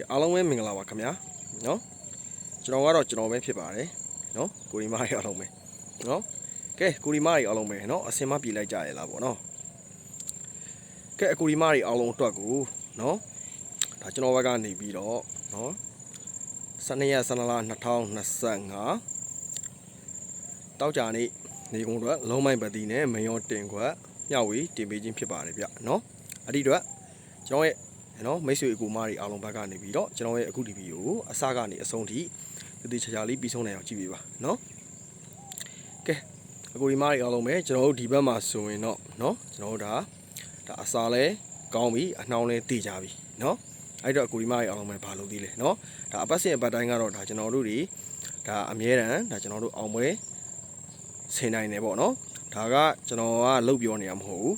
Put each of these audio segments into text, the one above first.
အားလုံးပဲမင်္ဂလာပါခင်ဗျာနော်ကျွန်တော်ကတော့ကျွန်တော်ပဲဖြစ်ပါတယ်နော်ကိုရီမားတွေအားလုံးပဲနော်ကဲကိုရီမားတွေအားလုံးပဲနော်အစင်မပြေလိုက်ကြရလားပေါ့နော်ကဲကိုရီမားတွေအားလုံးအတွက်ကိုနော်ဒါကျွန်တော်ဘက်ကနေပြီးတော့နော်12ရက်12လ2025တောက်ကြနေ့နေကုန်အတွက်လုံးမိုင်းပတ်တီနဲ့မယောတင်ခွက်မျှဝေတင်ပေးခြင်းဖြစ်ပါတယ်ဗျနော်အဲ့ဒီအတွက်ကျွန်တော်ရဲ့နော်မိတ်ဆွေအကူမတွေအားလုံးဘက်ကနေပြီးတော့ကျွန်တော်ရဲ့အခုဒီဗီဒီယိုကိုအစကနေအဆုံးထိတည်တည်ချာချာလေးပြီးဆုံးနိုင်အောင်ကြည့်ပေးပါနော်ကဲအကူဒီမတွေအားလုံးပဲကျွန်တော်တို့ဒီဘက်မှာဆိုရင်တော့နော်ကျွန်တော်တို့ဒါအစာလဲကောင်းပြီအနှောင်းလဲတည်ကြပြီနော်အဲ့တော့အကူဒီမတွေအားလုံးပဲဘာလို့သေးလဲနော်ဒါအပတ်စဉ်အပတ်တိုင်းကတော့ဒါကျွန်တော်တို့တွေဒါအမြဲတမ်းဒါကျွန်တော်တို့အောင်ပွဲဆင်နိုင်တယ်ပေါ့နော်ဒါကကျွန်တော်ကလုတ်ပြောနေတာမဟုတ်ဘူး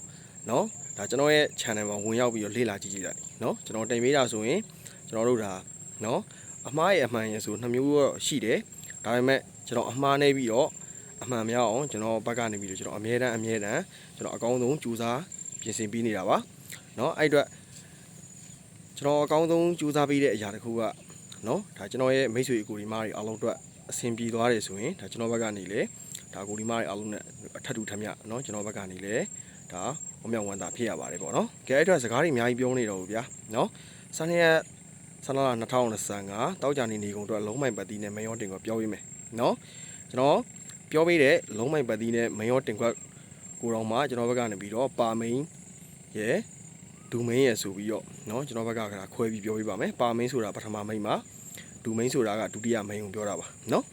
နော်ဒါကျွန်တော်ရဲ့ channel မှာဝင်ရောက်ပြီးတော့လေ့လာကြည့်ကြည့်လိုက်နော်ကျွန်တော်တင်ပေးတာဆိုရင်ကျွန်တော်တို့ဒါနော်အမှားရဲ့အမှန်ရဲ့ဆို2မျိုးတော့ရှိတယ်ဒါပေမဲ့ကျွန်တော်အမှားနေပြီးတော့အမှန်များအောင်ကျွန်တော်ဘက်ကနေပြီးတော့ကျွန်တော်အမြဲတမ်းကျွန်တော်အကောင်းဆုံးကြိုးစားပြင်ဆင်ပေးနေတာပါနော်အဲ့အတွက်ကျွန်တော်အကောင်းဆုံးကြိုးစားပေးတဲ့အရာတစ်ခုကနော်ဒါကျွန်တော်ရဲ့မိတ်ဆွေအကူဒီမတွေအားလုံးအတွက်အဆင်ပြေသွားတယ်ဆိုရင်ဒါကျွန်တော်ဘက်ကနေလေဒါအကူဒီမတွေအားလုံးနဲ့အထက်တူထမြနော်ကျွန်တော်ဘက်ကနေလေဒါဝမြောက်ဝမ်းသာဖြစ်ရပါတယ်ပေါ့နော်ကဲအဲ့အတွက်စကားတွေအများကြီးပြောနေတော့ဘူးဗျာနော်12ရက်12လ2025တောက်ကြနေကုန်အတွက်လုံးမိုင်ပတ်တီးနဲ့မယောတင်ကိုပြောပေးမယ်နော်ကျွန်တော်ပြောပေးတဲ့လုံးမိုင်ပတ်တီးနဲ့မယောတင်ခွက်ကိုတော်မှာကျွန်တော်ဘက်ကနေပြီးတော့ပါမိန်ရဲ့ဒူမိန်ရဲ့ဆိုပြီးတော့နော်ကျွန်တော်ဘက်ကခွဲပြီးပြောပေးပါမယ်ပါမိန်ဆိုတာပထမမိန်မှာဒူမိန်ဆိုတာကဒုတိယမိန်ကိုပြောတာပါနော်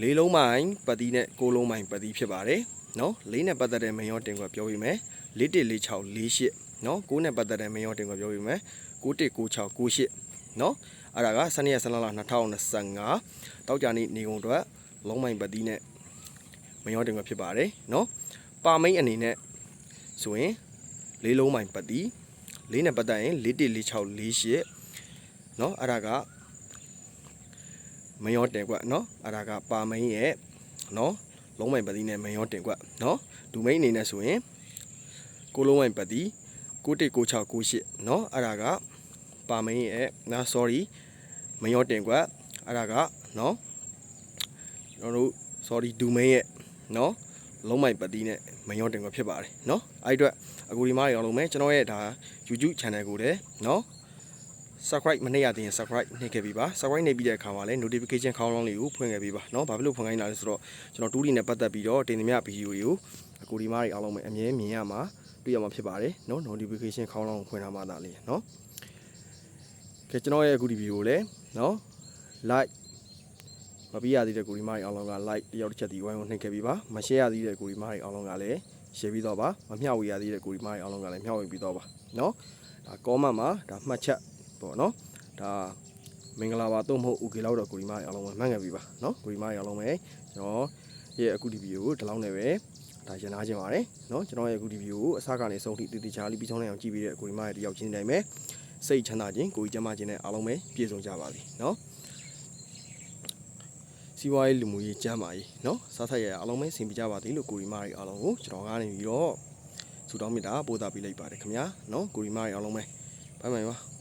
လေးလုံးမိုင်ပတ်တီးနဲ့ကိုလုံးမိုင်ပတ်တီးဖြစ်ပါတယ်နော်လေးနဲ့ပတ်သက်တဲ့မယောတင်ခွက်ပြောပေးမယ်414648နော်9နဲ့ပတ်သက်တဲ့မယောတင်ခွက်ပြောပေးမယ်919698နော်အဲ့ဒါက12ရက်12လ2025တောက်ကြနေကုန်အတွက်လုံးမိုင်ပတ်တီးနဲ့မယောတင်ခွက်ဖြစ်ပါတယ်နော်ပါမိန်အနေနဲ့ဆိုရင်လေးလုံးမိုင်ပတ်တီးလေးနဲ့ပတ်သက်ရင်414648နော်အဲ့ဒါကမယောတင်ခွက်နော်အဲ့ဒါကပါမိန်ရဲ့နော်လုံးမိုင်ပတ်တီးနဲ့မယောတင်ကွက်နော်ဒူမိန်အနေနဲ့ဆိုရင်ကိုလုံးမိုင်ပတ်တီး919698နော်အဲ့ဒါကပါမိန်ရဲ့နာ sorry မယောတင်ကွက်အဲ့ဒါကနော်ကျွန်တော်တို့ sorry ဒူမိန်ရဲ့နော်လုံးမိုင်ပတ်တီးနဲ့မယောတင်ကွက်ဖြစ်ပါတယ်နော်အဲ့အတွက်အကူဒီမားတွေအားလုံးပဲကျွန်တော်ရဲ့ဒါ YouTube channel ကိုလည်းနော် subscribe မနှိပ်ရသေးရင် subscribe နှိပ်ခဲ့ပြီးပါ subscribe နှိပ်ပြီးတဲ့အခါမှာလည်း notification ခေါင်းလောင်းလေးကိုဖွင့်ခဲ့ပြီးပါเนาะဘာဖြစ်လို့ဖွင့်ခိုင်းတာလဲဆိုတော့ကျွန်တော်တူးလီနဲ့ပတ်သက်ပြီးတော့တင်သမျှဗီဒီယိုတွေကိုအကူဒီမားတွေအားလုံးပဲအမြဲမြင်ရမှာတွေ့ရမှာဖြစ်ပါတယ်เนาะ notification ခေါင်းလောင်းကိုဖွင့်ထားမှသာလေเนาะကဲကျွန်တော်ရဲ့အခုဒီဗီဒီယိုလည်းเนาะ like မပြရသေးတဲ့ကူဒီမားတွေအားလုံးက like တယောက်တစ်ချက်ဒီဝိုင်းကိုနှိပ်ခဲ့ပြီးပါမ share ရသေးတဲ့ကူဒီမားတွေအားလုံးကလည်း share ပြီးတော့ပါမမျှဝေရသေးတဲ့ကူဒီမားတွေအားလုံးကလည်းမျှဝေပြီးတော့ပါเนาะဒါ comment မှာဒါမှတ်ချက်ပေါ့နော်ဒါမင်္ဂလာပါတော့မဟုတ်ဦးကေလောက်တော့ကိုဒီမားအားလုံးပဲမှတ်ခဲ့ပြီပါเนาะကိုဒီမားအားလုံးပဲကျွန်တော်ရဲ့အခုဒီဗီဒီယိုကိုဒီလောက်နဲ့ပဲဒါရနာခြင်းပါတယ်เนาะကျွန်တော်ရဲ့အခုဒီဗီဒီယိုကိုအစကနေဆုံးထိတည်တည်ချာလေးပြီးဆုံးနိုင်အောင်ကြည့်ပေးတဲ့ကိုဒီမားရဲ့တယောက်ချင်းတိုင်းပဲစိတ်ချမ်းသာခြင်းကိုကြီးကျမ်းမာခြင်းနဲ့အားလုံးပဲပြည့်စုံကြပါစေเนาะစီးပွားရေးလူမှုရေးကျမ်းမာရေးเนาะစားဆက်ရအားလုံးပဲဆင်ပြေကြပါသေးလို့ကိုဒီမားအားလုံးကိုကျွန်တော်ကနေပြီးတော့ဆုတောင်းမေတ္တာပို့သပေးလိုက်ပါတယ်ခင်ဗျာเนาะကိုဒီမားအားလုံးပဲဘိုင်ဘိုင်ပါ